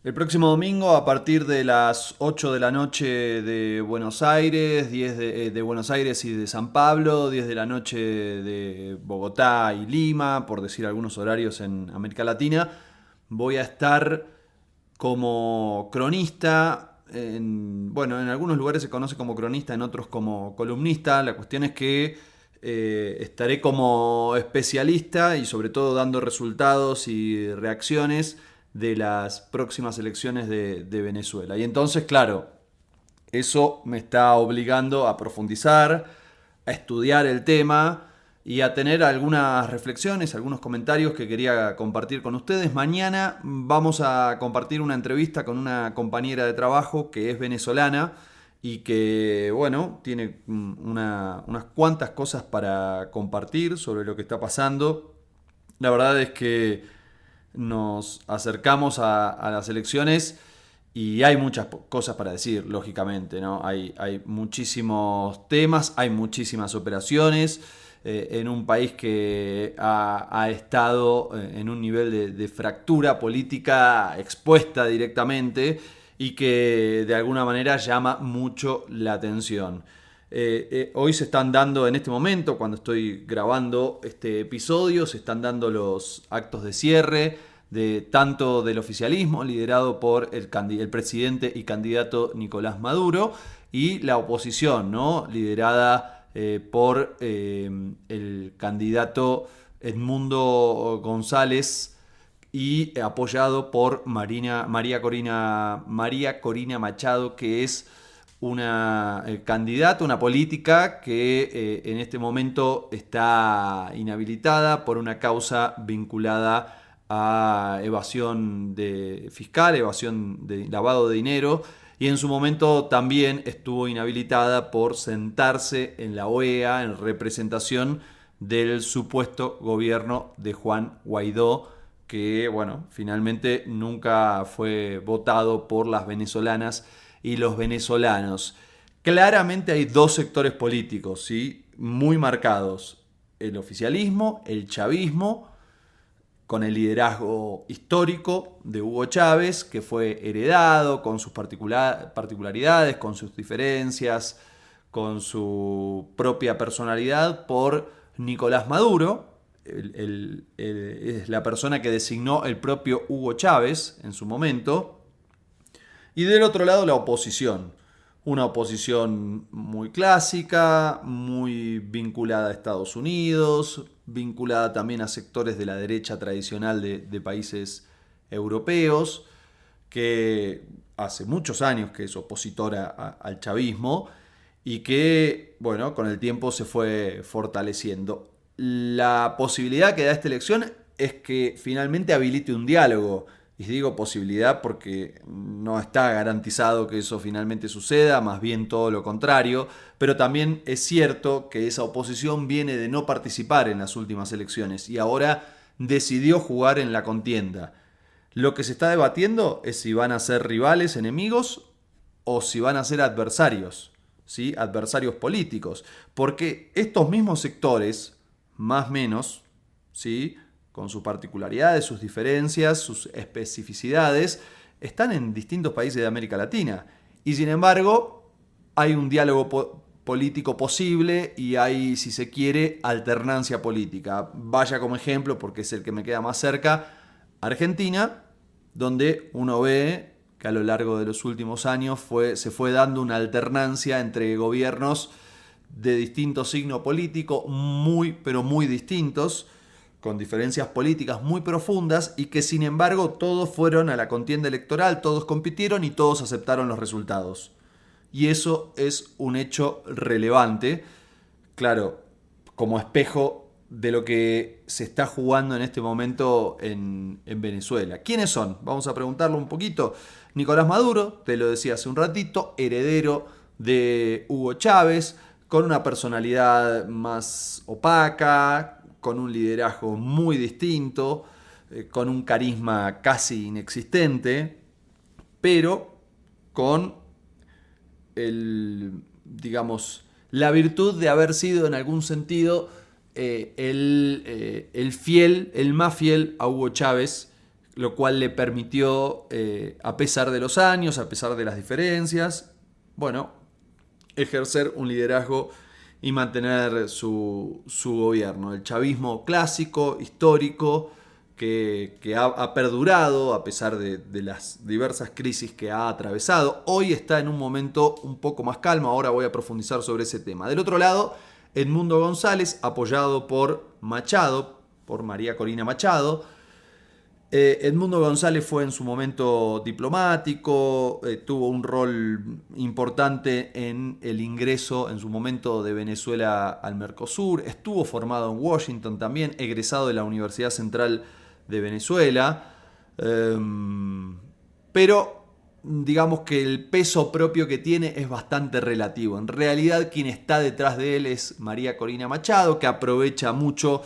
El próximo domingo, a partir de las 8 de la noche de Buenos Aires, 10 de Buenos Aires y de San Pablo, 10 de la noche de Bogotá y Lima, por decir algunos horarios en América Latina, voy a estar como cronista. En algunos lugares se conoce como cronista, en otros como columnista. La cuestión es que estaré como especialista y sobre todo dando resultados y reacciones de las próximas elecciones de Venezuela. Y entonces, claro, eso me está obligando a profundizar, a estudiar el tema y a tener algunas reflexiones, algunos comentarios que quería compartir con ustedes. Mañana vamos a compartir una entrevista con una compañera de trabajo que es venezolana y que, bueno, tiene unas cuantas cosas para compartir sobre lo que está pasando. La verdad es que nos acercamos a las elecciones y hay muchas cosas para decir, lógicamente, ¿no? Hay muchísimos temas, hay muchísimas operaciones en un país que ha estado en un nivel de fractura política expuesta directamente y que de alguna manera llama mucho la atención. Hoy se están dando, en este momento, cuando estoy grabando este episodio, se están dando los actos de cierre de tanto del oficialismo, liderado por el presidente y candidato Nicolás Maduro, y la oposición, ¿no? Liderada por el candidato Edmundo González y apoyado por María Corina Machado, que es una candidata, una política que en este momento está inhabilitada por una causa vinculada a evasión fiscal, evasión de lavado de dinero, y en su momento también estuvo inhabilitada por sentarse en la OEA en representación del supuesto gobierno de Juan Guaidó, que bueno, finalmente nunca fue votado por las venezolanas y los venezolanos. Claramente hay dos sectores políticos, ¿sí? Muy marcados: el oficialismo, el chavismo, con el liderazgo histórico de Hugo Chávez, que fue heredado con sus particularidades, con sus diferencias, con su propia personalidad, por Nicolás Maduro. Es la persona que designó el propio Hugo Chávez en su momento. Y del otro lado, la oposición. Una oposición muy clásica, muy vinculada a Estados Unidos, vinculada también a sectores de la derecha tradicional de países europeos, que hace muchos años que es opositora al chavismo y que, bueno, con el tiempo se fue fortaleciendo. La posibilidad que da esta elección es que finalmente habilite un diálogo. Y digo posibilidad porque no está garantizado que eso finalmente suceda, más bien todo lo contrario, pero también es cierto que esa oposición viene de no participar en las últimas elecciones y ahora decidió jugar en la contienda. Lo que se está debatiendo es si van a ser rivales, enemigos, o si van a ser adversarios, ¿sí? Adversarios políticos, porque estos mismos sectores, más o menos, ¿sí?, con sus particularidades, sus diferencias, sus especificidades, están en distintos países de América Latina. Y sin embargo, hay un diálogo político posible y hay, si se quiere, alternancia política. Vaya como ejemplo, porque es el que me queda más cerca, Argentina, donde uno ve que a lo largo de los últimos años se fue dando una alternancia entre gobiernos de distinto signo político, muy, pero muy distintos, con diferencias políticas muy profundas y que sin embargo todos fueron a la contienda electoral, todos compitieron y todos aceptaron los resultados. Y eso es un hecho relevante, claro, como espejo de lo que se está jugando en este momento en Venezuela. ¿Quiénes son? Vamos a preguntarlo un poquito. Nicolás Maduro, te lo decía hace un ratito, heredero de Hugo Chávez, con una personalidad más opaca, con un liderazgo muy distinto, con un carisma casi inexistente, pero con digamos, la virtud de haber sido en algún sentido el más fiel a Hugo Chávez lo cual le permitió, a pesar de los años, a pesar de las diferencias, bueno, ejercer un liderazgo y mantener su gobierno. El chavismo clásico, histórico, que ha perdurado a pesar de las diversas crisis que ha atravesado. Hoy está en un momento un poco más calmo, ahora voy a profundizar sobre ese tema. Del otro lado, Edmundo González, apoyado por Machado, por María Corina Machado. Edmundo González fue en su momento diplomático, tuvo un rol importante en el ingreso en su momento de Venezuela al Mercosur, estuvo formado en Washington también, egresado de la Universidad Central de Venezuela, pero digamos que el peso propio que tiene es bastante relativo. En realidad quien está detrás de él es María Corina Machado, que aprovecha mucho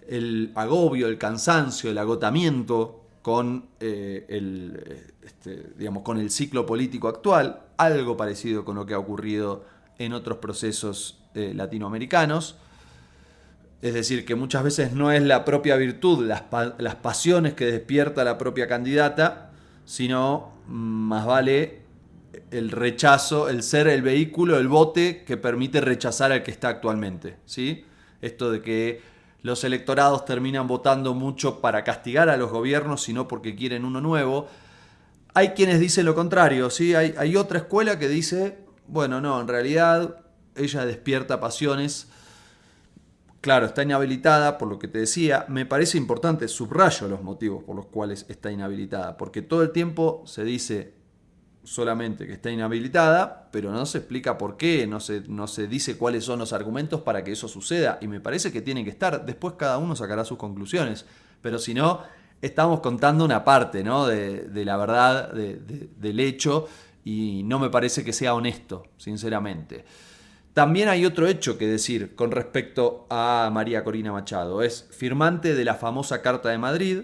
el agobio, el cansancio, el agotamiento con, con el ciclo político actual, algo parecido con lo que ha ocurrido en otros procesos latinoamericanos. Es decir, que muchas veces no es la propia virtud, las pasiones que despierta la propia candidata, sino más vale el rechazo, el ser el vehículo, el bote que permite rechazar al que está actualmente, ¿sí? Esto de que los electorados terminan votando mucho para castigar a los gobiernos, sino porque quieren uno nuevo. Hay quienes dicen lo contrario, ¿sí? Hay otra escuela que dice, bueno, no, en realidad ella despierta pasiones. Claro, está inhabilitada, por lo que te decía. Me parece importante, subrayo los motivos por los cuales está inhabilitada, porque todo el tiempo se dice solamente que está inhabilitada, pero no se explica por qué, no se dice cuáles son los argumentos para que eso suceda, y me parece que tienen que estar. Después cada uno sacará sus conclusiones, pero si no, estamos contando una parte, ¿no? de la verdad del hecho, y no me parece que sea honesto, sinceramente. También hay otro hecho que decir con respecto a María Corina Machado. Es firmante de la famosa Carta de Madrid,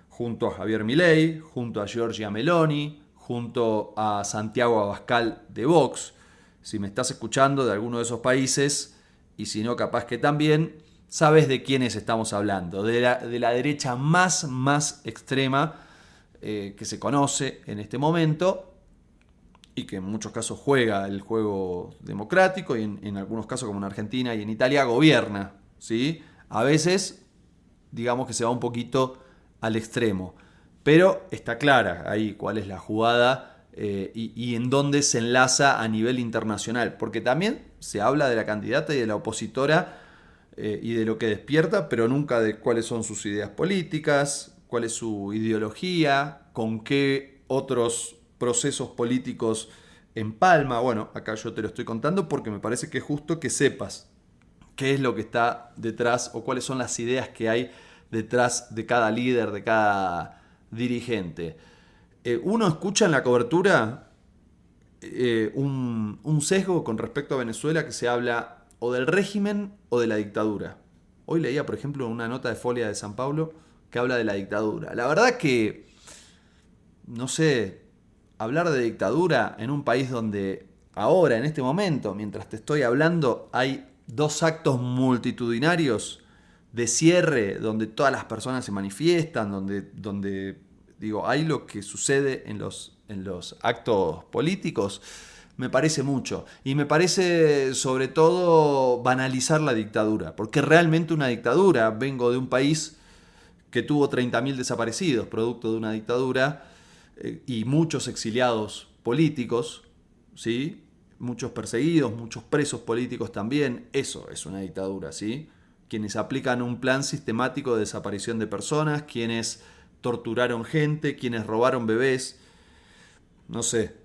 junto a Javier Milei, junto a Giorgia Meloni, junto a Santiago Abascal de Vox. Si me estás escuchando de alguno de esos países, y si no, capaz que también, sabes de quiénes estamos hablando. De la derecha más extrema que se conoce en este momento, y que en muchos casos juega el juego democrático, y en algunos casos, como en Argentina y en Italia, gobierna, ¿sí? A veces, digamos que se va un poquito al extremo, pero está clara ahí cuál es la jugada y en dónde se enlaza a nivel internacional, porque también se habla de la candidata y de la opositora y de lo que despierta, pero nunca de cuáles son sus ideas políticas, cuál es su ideología, con qué otros procesos políticos empalma. Bueno, acá yo te lo estoy contando porque me parece que es justo que sepas qué es lo que está detrás o cuáles son las ideas que hay detrás de cada líder, de cada dirigente. Uno escucha en la cobertura un sesgo con respecto a Venezuela, que se habla o del régimen o de la dictadura. Hoy leía, por ejemplo, una nota de Folia de San Pablo que habla de la dictadura. La verdad que, no sé, hablar de dictadura en un país donde ahora, en este momento, mientras te estoy hablando, hay 2 actos multitudinarios de cierre, donde todas las personas se manifiestan, donde digo, hay lo que sucede en los actos políticos, me parece mucho. Y me parece, sobre todo, banalizar la dictadura, porque realmente una dictadura, vengo de un país que tuvo 30.000 desaparecidos, producto de una dictadura, y muchos exiliados políticos, ¿sí? Muchos perseguidos, muchos presos políticos también. Eso es una dictadura, ¿sí? Quienes aplican un plan sistemático de desaparición de personas, quienes torturaron gente, quienes robaron bebés. No sé,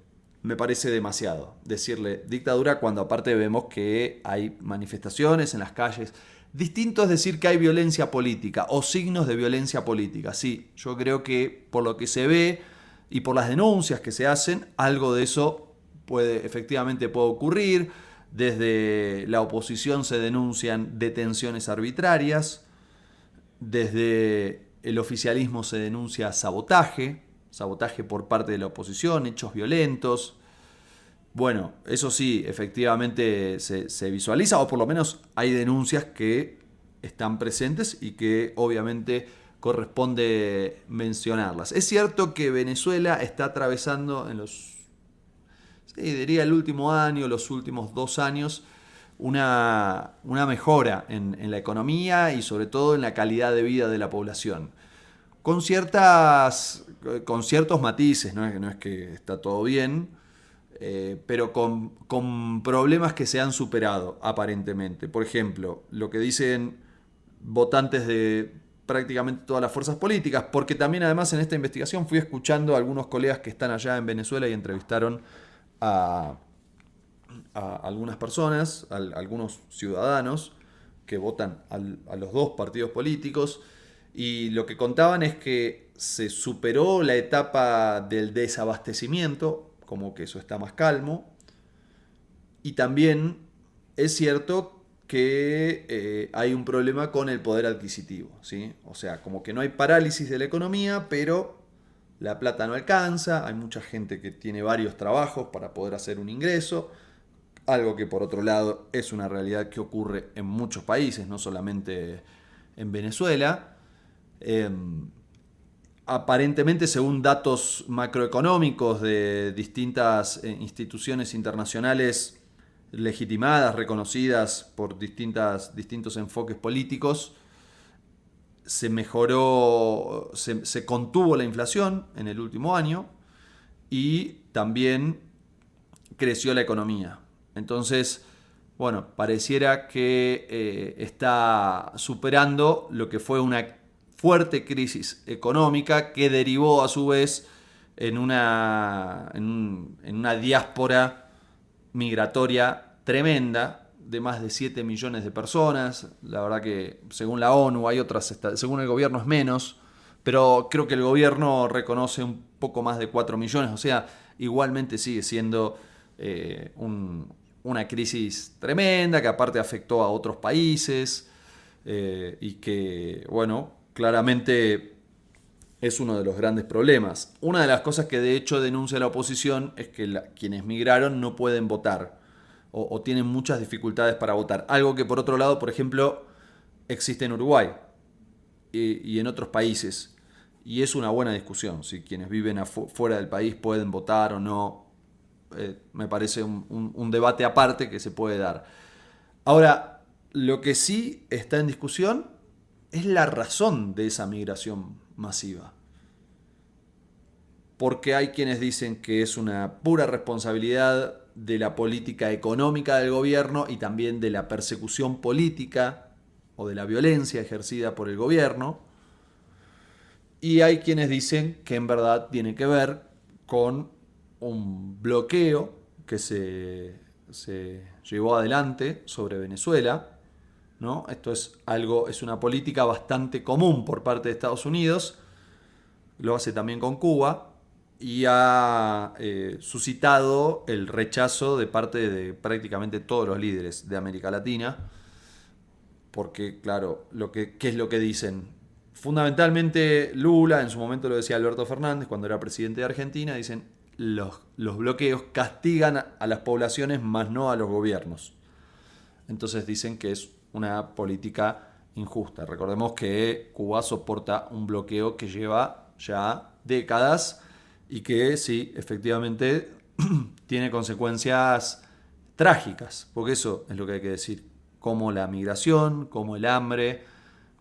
me parece demasiado decirle dictadura cuando aparte vemos que hay manifestaciones en las calles. Distinto es decir que hay violencia política o signos de violencia política. Sí, yo creo que por lo que se ve y por las denuncias que se hacen, algo de eso efectivamente puede ocurrir. Desde la oposición se denuncian detenciones arbitrarias, desde el oficialismo se denuncia sabotaje por parte de la oposición, hechos violentos. Bueno, eso sí, efectivamente se visualiza, o por lo menos hay denuncias que están presentes y que obviamente corresponde mencionarlas. Es cierto que Venezuela está atravesando en diría el último año, los últimos 2 años, una mejora en la economía y sobre todo en la calidad de vida de la población. Con ciertos matices, no es que está todo bien, pero con problemas que se han superado aparentemente. Por ejemplo, lo que dicen votantes de prácticamente todas las fuerzas políticas, porque también además en esta investigación fui escuchando a algunos colegas que están allá en Venezuela y entrevistaron a algunas personas, a algunos ciudadanos que votan a los 2 partidos políticos, y lo que contaban es que se superó la etapa del desabastecimiento, como que eso está más calmo, y también es cierto que hay un problema con el poder adquisitivo, ¿sí? O sea, como que no hay parálisis de la economía, pero la plata no alcanza, hay mucha gente que tiene varios trabajos para poder hacer un ingreso, algo que por otro lado es una realidad que ocurre en muchos países, no solamente en Venezuela. Aparentemente, según datos macroeconómicos de distintas instituciones internacionales legitimadas, reconocidas por distintos enfoques políticos, se mejoró, se contuvo la inflación en el último año y también creció la economía. Entonces, bueno, pareciera que está superando lo que fue una fuerte crisis económica que derivó a su vez en una diáspora migratoria tremenda de más de 7 millones de personas. La verdad que según la ONU hay otras, según el gobierno es menos, pero creo que el gobierno reconoce un poco más de 4 millones, o sea, igualmente sigue siendo una crisis tremenda que aparte afectó a otros países y que, bueno, claramente es uno de los grandes problemas. Una de las cosas que de hecho denuncia la oposición es que quienes migraron no pueden votar o tienen muchas dificultades para votar. Algo que por otro lado, por ejemplo, existe en Uruguay y en otros países. Y es una buena discusión, si quienes viven fuera del país pueden votar o no. Me parece un debate aparte que se puede dar. Ahora, lo que sí está en discusión es la razón de esa migración masiva. Porque hay quienes dicen que es una pura responsabilidad de la política económica del gobierno y también de la persecución política o de la violencia ejercida por el gobierno. Y hay quienes dicen que en verdad tiene que ver con un bloqueo que se llevó adelante sobre Venezuela, ¿no? Esto es una política bastante común por parte de Estados Unidos, lo hace también con Cuba y ha suscitado el rechazo de parte de prácticamente todos los líderes de América Latina, porque claro, ¿qué es lo que dicen? Fundamentalmente Lula, en su momento lo decía Alberto Fernández cuando era presidente de Argentina, dicen los bloqueos castigan a las poblaciones más no a los gobiernos. Entonces dicen que es una política injusta. Recordemos que Cuba soporta un bloqueo que lleva ya décadas y que sí, efectivamente tiene consecuencias trágicas, porque eso es lo que hay que decir, como la migración, como el hambre,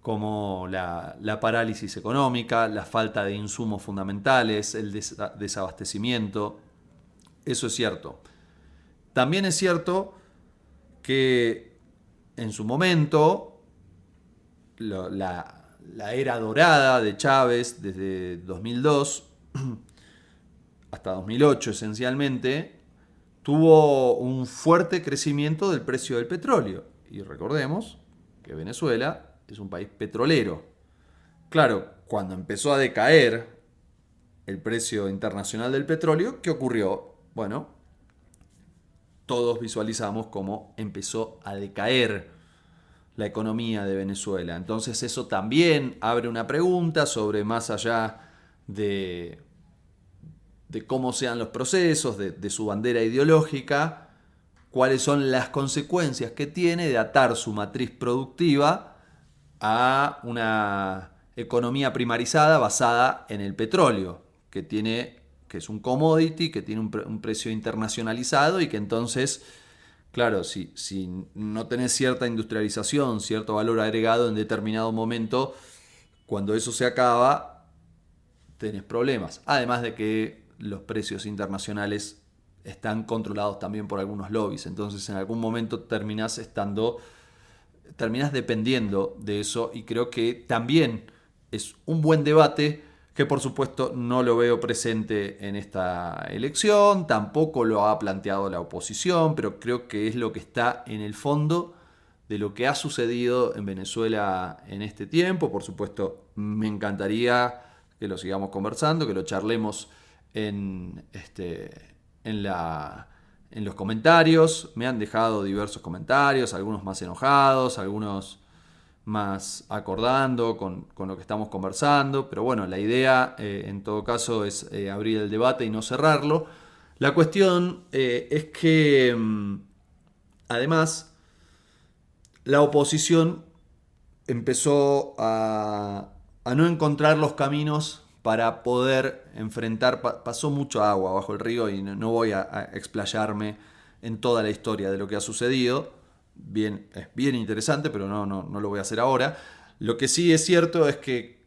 como la parálisis económica, la falta de insumos fundamentales, el desabastecimiento. Eso es cierto. También es cierto que en su momento la era dorada de Chávez, desde 2002 hasta 2008 esencialmente, tuvo un fuerte crecimiento del precio del petróleo. Y recordemos que Venezuela es un país petrolero. Claro, cuando empezó a decaer el precio internacional del petróleo, ¿qué ocurrió? Bueno, todos visualizamos cómo empezó a decaer la economía de Venezuela. Entonces eso también abre una pregunta sobre, más allá de cómo sean los procesos, de su bandera ideológica, cuáles son las consecuencias que tiene de atar su matriz productiva a una economía primarizada basada en el petróleo, que es un commodity, que tiene un precio internacionalizado y que entonces, claro, si no tenés cierta industrialización, cierto valor agregado en determinado momento, cuando eso se acaba, tenés problemas. Además de que los precios internacionales están controlados también por algunos lobbies. Entonces en algún momento terminás dependiendo de eso, y creo que también es un buen debate que por supuesto no lo veo presente en esta elección, tampoco lo ha planteado la oposición, pero creo que es lo que está en el fondo de lo que ha sucedido en Venezuela en este tiempo. Por supuesto, me encantaría que lo sigamos conversando, que lo charlemos en, en, la, en los comentarios. Me han dejado diversos comentarios, algunos más enojados, algunos más acordando con lo que estamos conversando, pero bueno, la idea en todo caso es abrir el debate y no cerrarlo. La cuestión es que además la oposición empezó a no encontrar los caminos para poder enfrentar, pasó mucho agua bajo el río y no voy a explayarme en toda la historia de lo que ha sucedido. Bien, es bien interesante, pero no lo voy a hacer ahora. Lo que sí es cierto es que,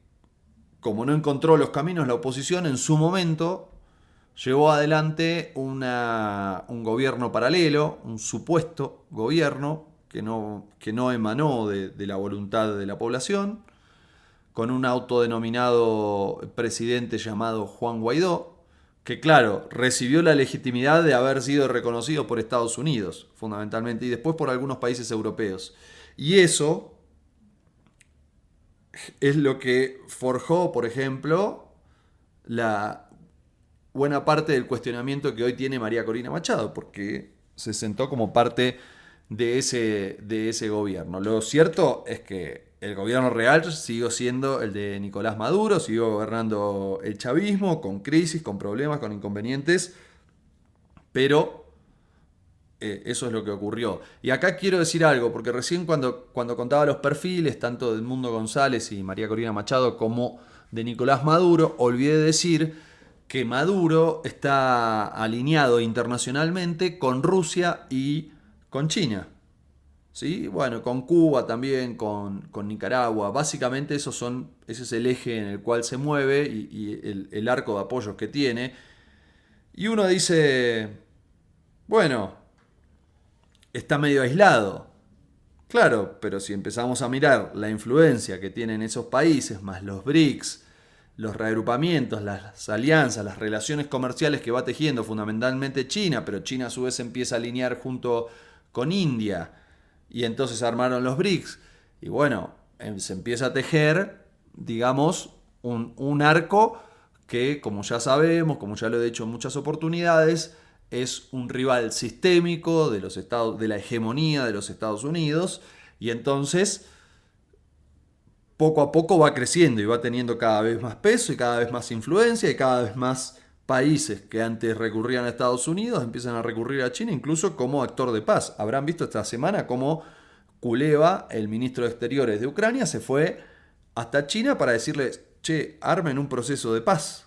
como no encontró los caminos, la oposición en su momento llevó adelante un gobierno paralelo, un supuesto gobierno que no emanó de la voluntad de la población, con un autodenominado presidente llamado Juan Guaidó, que claro, recibió la legitimidad de haber sido reconocido por Estados Unidos, fundamentalmente, y después por algunos países europeos. Y eso es lo que forjó, por ejemplo, la buena parte del cuestionamiento que hoy tiene María Corina Machado, porque se sentó como parte de ese gobierno. Lo cierto es que el gobierno real siguió siendo el de Nicolás Maduro, siguió gobernando el chavismo, con crisis, con problemas, con inconvenientes, pero eso es lo que ocurrió. Y acá quiero decir algo, porque recién cuando contaba los perfiles, tanto de Edmundo González y María Corina Machado, como de Nicolás Maduro, olvidé decir que Maduro está alineado internacionalmente con Rusia y con China. ¿Sí? Bueno, con Cuba también, con Nicaragua. Básicamente ese es el eje en el cual se mueve y el arco de apoyos que tiene. Y uno dice, bueno, está medio aislado. Claro, pero si empezamos a mirar la influencia que tienen esos países, más los BRICS, los reagrupamientos, las alianzas, las relaciones comerciales que va tejiendo fundamentalmente China, pero China a su vez empieza a alinear junto con India, y entonces armaron los BRICS, y bueno, se empieza a tejer, digamos, un arco que, como ya sabemos, como ya lo he dicho en muchas oportunidades, es un rival sistémico de la hegemonía de los Estados Unidos, y entonces poco a poco va creciendo y va teniendo cada vez más peso y cada vez más influencia, y cada vez más países que antes recurrían a Estados Unidos empiezan a recurrir a China, incluso como actor de paz. Habrán visto esta semana cómo Kuleva, el ministro de Exteriores de Ucrania, se fue hasta China para decirles, che, armen un proceso de paz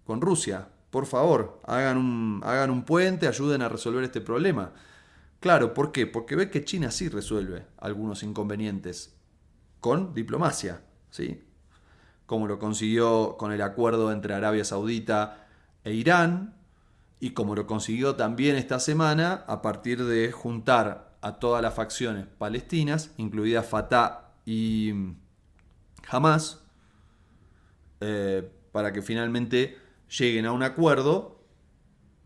con Rusia, por favor, hagan un puente, ayuden a resolver este problema. Claro, ¿por qué? Porque ve que China sí resuelve algunos inconvenientes con diplomacia, ¿sí? Como lo consiguió con el acuerdo entre Arabia Saudita e Irán, y como lo consiguió también esta semana a partir de juntar a todas las facciones palestinas, incluidas Fatah y Hamas, para que finalmente lleguen a un acuerdo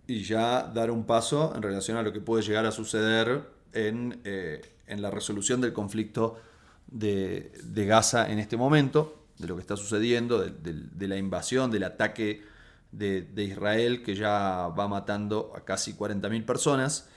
y ya dar un paso en relación a lo que puede llegar a suceder en la resolución del conflicto de Gaza en este momento, de lo que está sucediendo, de la invasión, del ataque de Israel, que ya va matando a casi 40.000 personas.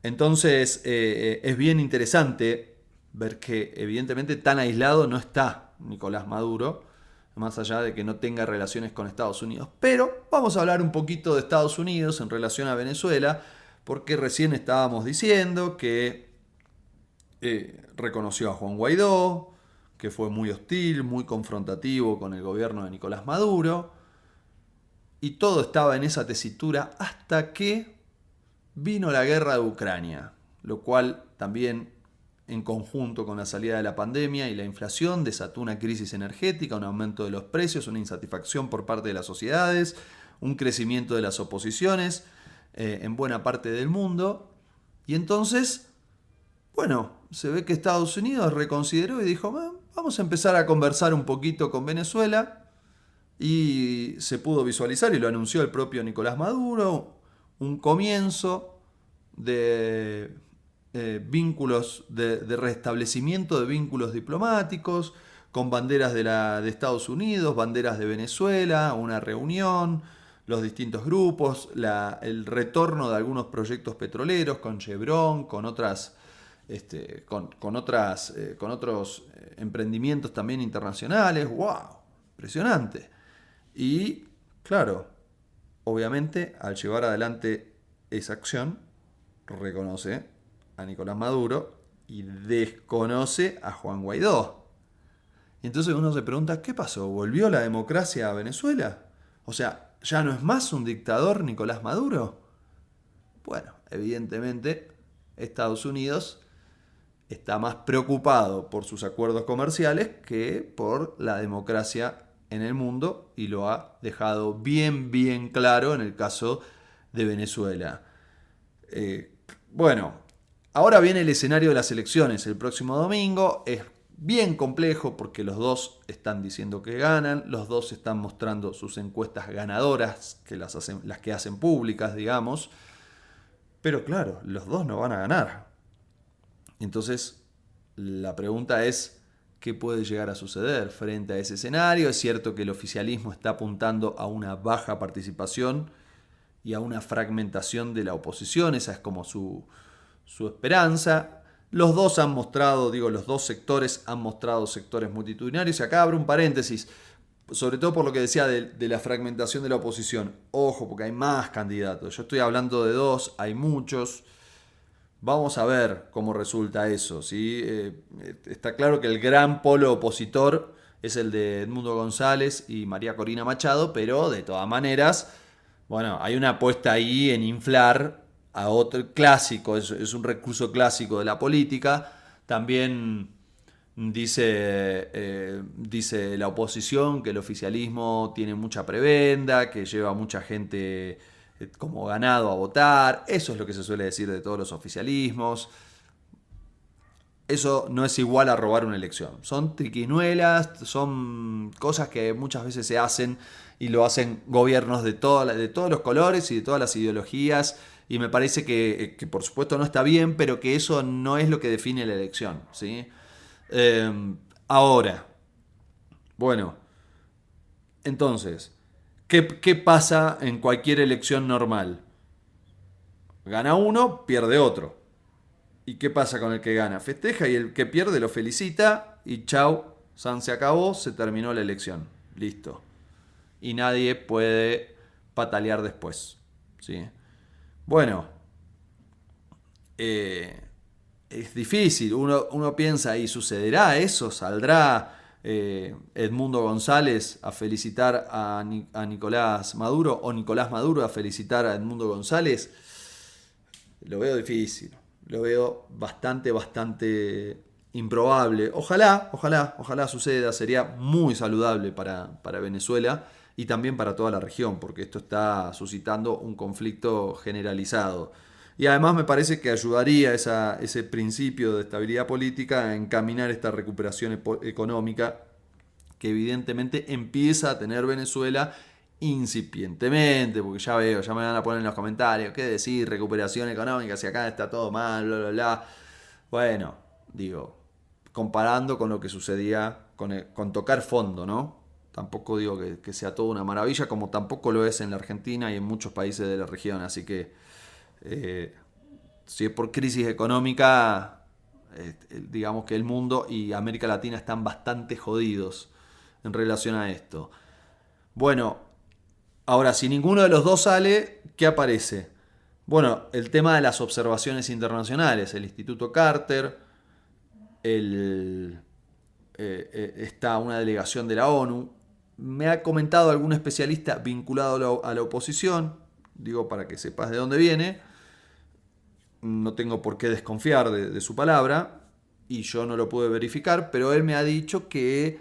Entonces es bien interesante ver que evidentemente tan aislado no está Nicolás Maduro, más allá de que no tenga relaciones con Estados Unidos. Pero vamos a hablar un poquito de Estados Unidos en relación a Venezuela, porque recién estábamos diciendo que reconoció a Juan Guaidó, que fue muy hostil, muy confrontativo con el gobierno de Nicolás Maduro, y todo estaba en esa tesitura hasta que vino la guerra de Ucrania, lo cual también en conjunto con la salida de la pandemia y la inflación desató una crisis energética, un aumento de los precios, una insatisfacción por parte de las sociedades, un crecimiento de las oposiciones en buena parte del mundo. Y entonces, bueno, se ve que Estados Unidos reconsideró y dijo, vamos a empezar a conversar un poquito con Venezuela. Y se pudo visualizar, y lo anunció el propio Nicolás Maduro, un comienzo de vínculos, de restablecimiento de vínculos diplomáticos, con banderas de Estados Unidos, banderas de Venezuela, una reunión, los distintos grupos, el retorno de algunos proyectos petroleros con Chevron, con otros emprendimientos también internacionales. ¡Wow! Impresionante. Y claro, obviamente al llevar adelante esa acción, reconoce a Nicolás Maduro y desconoce a Juan Guaidó. Y entonces uno se pregunta, ¿qué pasó? ¿Volvió la democracia a Venezuela? O sea, ¿ya no es más un dictador Nicolás Maduro? Bueno, evidentemente Estados Unidos está más preocupado por sus acuerdos comerciales que por la democracia en el mundo, y lo ha dejado bien claro en el caso de Venezuela. Bueno, ahora viene el escenario de las elecciones el próximo domingo. Es bien complejo porque los dos están diciendo que ganan, los dos están mostrando sus encuestas ganadoras, las que hacen públicas, digamos. Pero claro, los dos no van a ganar. Entonces, la pregunta es, ¿qué puede llegar a suceder frente a ese escenario? Es cierto que el oficialismo está apuntando a una baja participación y a una fragmentación de la oposición, esa es como su esperanza. Los dos han mostrado, los dos sectores han mostrado sectores multitudinarios. Y acá abro un paréntesis, sobre todo por lo que decía de la fragmentación de la oposición. Ojo, porque hay más candidatos. Yo estoy hablando de dos, hay muchos. Vamos a ver cómo resulta eso, ¿sí? Está claro que el gran polo opositor es el de Edmundo González y María Corina Machado, pero de todas maneras, bueno, hay una apuesta ahí en inflar a otro clásico, es un recurso clásico de la política. También dice la oposición que el oficialismo tiene mucha prebenda, que lleva mucha gente como ganado a votar. Eso es lo que se suele decir de todos los oficialismos. Eso no es igual a robar una elección. Son triquiñuelas, son cosas que muchas veces se hacen y lo hacen gobiernos de todos los colores y de todas las ideologías. Y me parece que por supuesto no está bien, pero que eso no es lo que define la elección, ¿sí? Ahora, bueno, entonces, ¿qué pasa en cualquier elección normal? Gana uno, pierde otro. ¿Y qué pasa con el que gana? Festeja, y el que pierde lo felicita y chau, se acabó, se terminó la elección. Listo. Y nadie puede patalear después, ¿sí? Bueno, es difícil. Uno piensa, ¿y sucederá eso? ¿Saldrá Edmundo González a felicitar a Nicolás Maduro, o Nicolás Maduro a felicitar a Edmundo González? Lo veo difícil. Lo veo bastante improbable. Ojalá suceda. Sería muy saludable para Venezuela y también para toda la región, porque esto está suscitando un conflicto generalizado. Y además me parece que ayudaría ese principio de estabilidad política a encaminar esta recuperación económica que evidentemente empieza a tener Venezuela incipientemente, porque ya me van a poner en los comentarios, ¿qué decir? Recuperación económica, si acá está todo mal, bla, bla, bla. Bueno, comparando con lo que sucedía con tocar fondo, ¿no? Tampoco digo que sea todo una maravilla, como tampoco lo es en la Argentina y en muchos países de la región, así que si es por crisis económica, digamos que el mundo y América Latina están bastante jodidos en relación a esto. Bueno, ahora, si ninguno de los dos sale, ¿qué aparece? Bueno, el tema de las observaciones internacionales, el Instituto Carter, está una delegación de la ONU. Me ha comentado algún especialista vinculado a la oposición, digo para que sepas de dónde viene, no tengo por qué desconfiar de su palabra, y yo no lo pude verificar, pero él me ha dicho que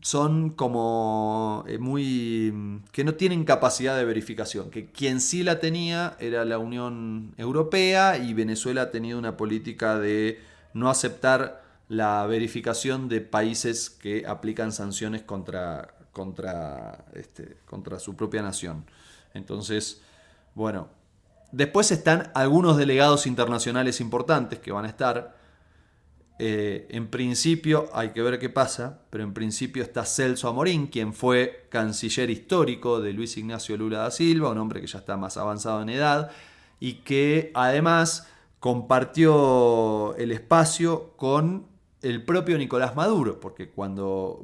son como que no tienen capacidad de verificación, que quien sí la tenía era la Unión Europea, y Venezuela ha tenido una política de no aceptar la verificación de países que aplican sanciones contra su propia nación. Entonces, bueno, después están algunos delegados internacionales importantes que van a estar. En principio, hay que ver qué pasa, pero en principio está Celso Amorín, quien fue canciller histórico de Luis Ignacio Lula da Silva, un hombre que ya está más avanzado en edad y que además compartió el espacio con el propio Nicolás Maduro, porque cuando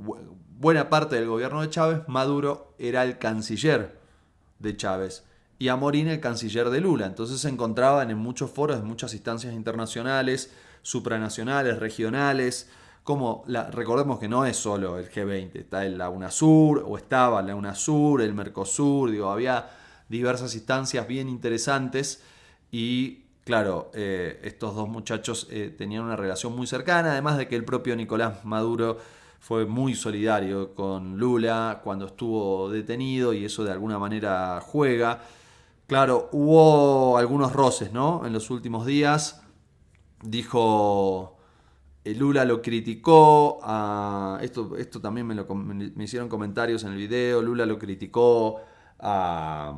buena parte del gobierno de Chávez, Maduro era el canciller de Chávez y Amorín el canciller de Lula. Entonces se encontraban en muchos foros, en muchas instancias internacionales, supranacionales, regionales, recordemos que no es solo el G20, está la UNASUR, o estaba la UNASUR, el Mercosur, había diversas instancias bien interesantes y claro, estos dos muchachos tenían una relación muy cercana, además de que el propio Nicolás Maduro fue muy solidario con Lula cuando estuvo detenido y eso de alguna manera juega. Claro, hubo algunos roces, ¿no? En los últimos días. Dijo, Lula lo criticó, esto también me hicieron comentarios en el video, Lula lo criticó a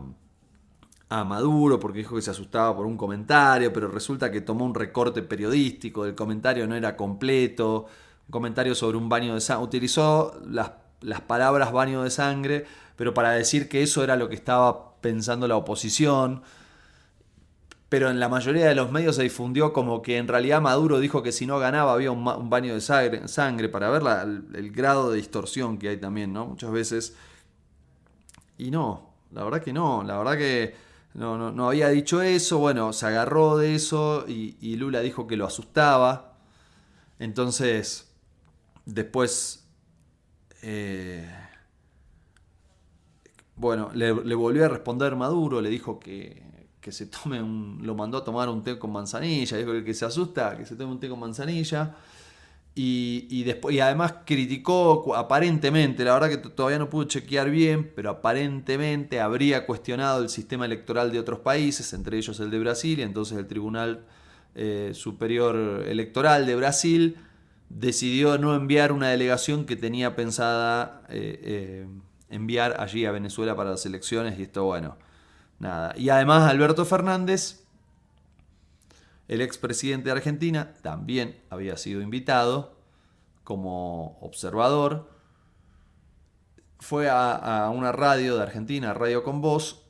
Maduro porque dijo que se asustaba por un comentario, pero resulta que tomó un recorte periodístico, el comentario no era completo, un comentario sobre un baño de sangre, utilizó las palabras baño de sangre, pero para decir que eso era lo que estaba pensando la oposición. Pero en la mayoría de los medios se difundió como que en realidad Maduro dijo que si no ganaba había un baño de sangre para ver el grado de distorsión que hay también, ¿no? Muchas veces. Y no, la verdad que no, la verdad que no había dicho eso, bueno, se agarró de eso y Lula dijo que lo asustaba. Entonces, después, bueno, le volvió a responder Maduro, le dijo que se tome lo mandó a tomar un té con manzanilla, dijo que se asusta, que se tome un té con manzanilla. Y además criticó aparentemente, la verdad que todavía no pude chequear bien, pero aparentemente habría cuestionado el sistema electoral de otros países, entre ellos el de Brasil, y entonces el Tribunal Superior Electoral de Brasil decidió no enviar una delegación que tenía pensada enviar allí a Venezuela para las elecciones, y esto, bueno, nada. Y además Alberto Fernández, el expresidente de Argentina, también había sido invitado como observador. Fue a una radio de Argentina, Radio Con Voz.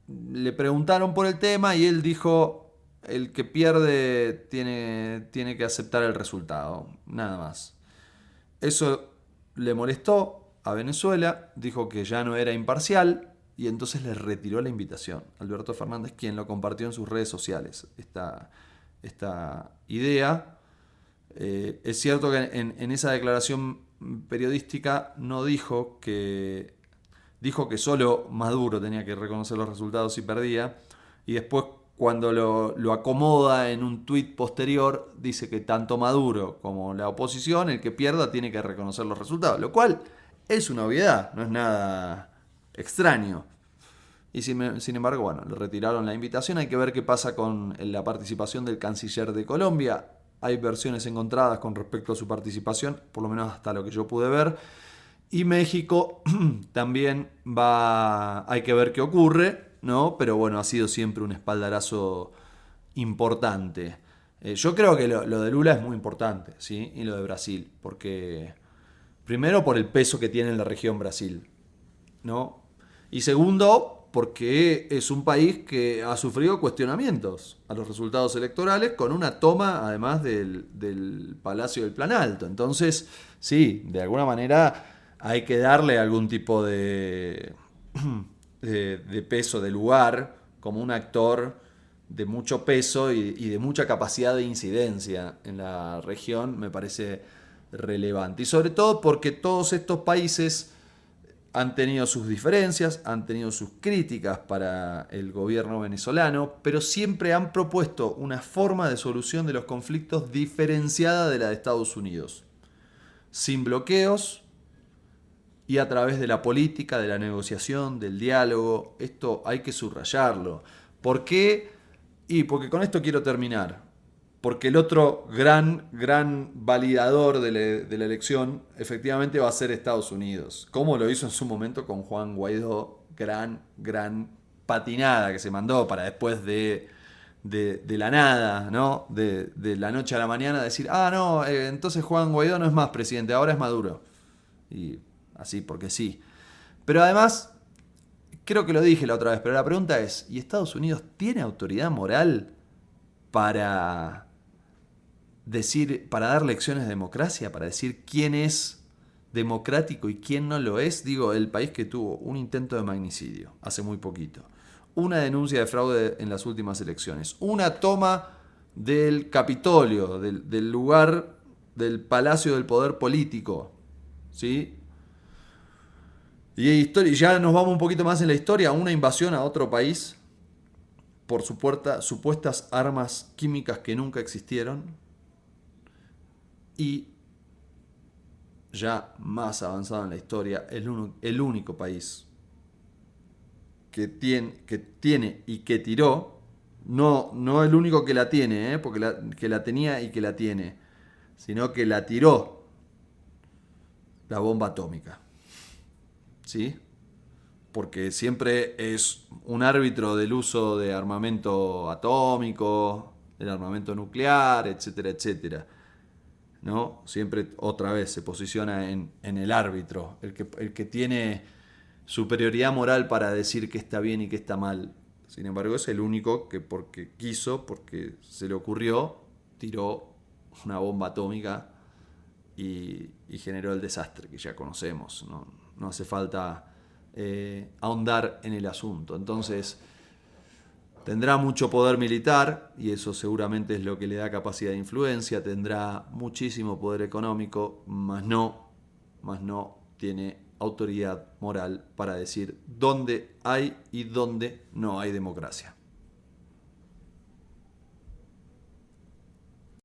Le preguntaron por el tema y él dijo, el que pierde tiene que aceptar el resultado, nada más. Eso le molestó a Venezuela, dijo que ya no era imparcial y entonces le retiró la invitación. Alberto Fernández, quien lo compartió en sus redes sociales, esta idea. Es cierto que en esa declaración periodística no dijo que solo Maduro tenía que reconocer los resultados si perdía, y después cuando lo acomoda en un tuit posterior dice que tanto Maduro como la oposición, el que pierda tiene que reconocer los resultados, lo cual es una obviedad, no es nada extraño. Y sin embargo, bueno, le retiraron la invitación. Hay que ver qué pasa con la participación del canciller de Colombia. Hay versiones encontradas con respecto a su participación, por lo menos hasta lo que yo pude ver. Y México también hay que ver qué ocurre, ¿no? Pero bueno, ha sido siempre un espaldarazo importante. Yo creo que lo de Lula es muy importante, ¿sí? Y lo de Brasil, porque primero por el peso que tiene en la región Brasil, ¿no? Y segundo, porque es un país que ha sufrido cuestionamientos a los resultados electorales con una toma además del Palacio del Plan Alto. Entonces, sí, de alguna manera hay que darle algún tipo de peso, de lugar, como un actor de mucho peso y de mucha capacidad de incidencia en la región. Me parece relevante. Y sobre todo porque todos estos países han tenido sus diferencias, han tenido sus críticas para el gobierno venezolano, pero siempre han propuesto una forma de solución de los conflictos diferenciada de la de Estados Unidos, sin bloqueos y a través de la política, de la negociación, del diálogo. Esto hay que subrayarlo. ¿Por qué? Y porque con esto quiero terminar. Porque el otro gran validador de la elección efectivamente va a ser Estados Unidos. Como lo hizo en su momento con Juan Guaidó. Gran patinada que se mandó para después de la nada, ¿no? De la noche a la mañana decir, no, entonces Juan Guaidó no es más presidente, ahora es Maduro. Y así porque sí. Pero además, creo que lo dije la otra vez, pero la pregunta es, ¿y Estados Unidos tiene autoridad moral para para dar lecciones de democracia, para decir quién es democrático y quién no lo es? Digo, el país que tuvo un intento de magnicidio hace muy poquito, una denuncia de fraude en las últimas elecciones, una toma del Capitolio, del lugar, del Palacio del Poder Político, ¿sí? Y ya nos vamos un poquito más en la historia, una invasión a otro país por supuestas armas químicas que nunca existieron. Y ya más avanzado en la historia, el único país que tiene y que tiró, no el único que la tiene, porque que la tenía y que la tiene, sino que la tiró, la bomba atómica. ¿Sí? Porque siempre es un árbitro del uso de armamento atómico, del armamento nuclear, etcétera, etcétera. ¿No? Siempre otra vez se posiciona en el árbitro, el que tiene superioridad moral para decir que está bien y que está mal. Sin embargo, es el único que porque quiso, porque se le ocurrió, tiró una bomba atómica y generó el desastre que ya conocemos. No hace falta ahondar en el asunto. Entonces, tendrá mucho poder militar, y eso seguramente es lo que le da capacidad de influencia. Tendrá muchísimo poder económico, más no tiene autoridad moral para decir dónde hay y dónde no hay democracia.